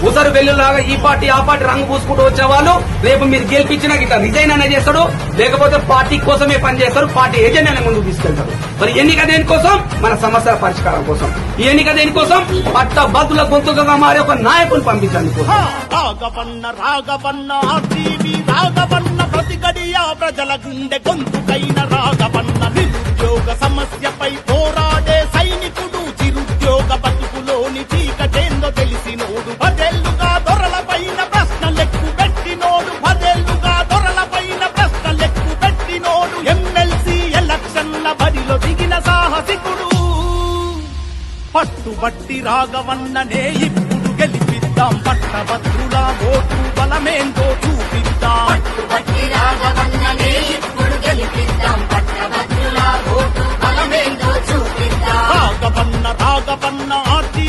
ఉసరు వెల్లులాగా ఈ పార్టీ ఆ పార్టీ రంగు పూసుకుంటూ వచ్చేవాళ్ళు రేపు మీరు గెలిపించినా ఇట్లా రిజైన్ అనే చేస్తాడు, లేకపోతే పార్టీ కోసమే పనిచేస్తారు, పార్టీ ఏజెంట్ అనే ముందుకు తీసుకెళ్తారు. మరి ఎన్నిక దేనికోసం? మన సమస్యల పరిష్కారం కోసం. ఈ ఎన్నిక దేనికోసం? పట్టభద్రుల గొంతుగా మారే ఒక నాయకుని పంపించండి కోసం. రాగవన్న రాగవన్న ఆర్టీవీ రాగవన్న ప్రతి గడియా ప్రజల గుండె గొంతుకైన రాగవన్న నిరుద్యోగ సమస్యపై పోరాడే సైనికుడు, చిరుద్యోగ బతుకులోని చీకటేందో తెలిసినోడు, 10 ఏళ్లుగా దొరలపైన ప్రశ్నలెక్కు పెట్టినోడు, 10 ఏళ్లుగా దొరలపైన ప్రశ్నలెక్కు పెట్టినోడు, ఎమ్మెల్సీ ఎలక్షన్ల బరిలో దిగిన సాహసికుడు. పట్టుబట్టి రాగవన్ననే ఇప్పుడు గెలిపిద్దాం, పట్టభద్రుల ఓటు బలమేందో చూపిద్దాం. పట్టుబట్టి రాగవన్ననే ఇప్పుడు గెలిపిద్దాం, పట్టభద్రుల ఓటు బలమేందో చూపిద్దాం. రాగవన్న రాగవన్న ఆర్టీ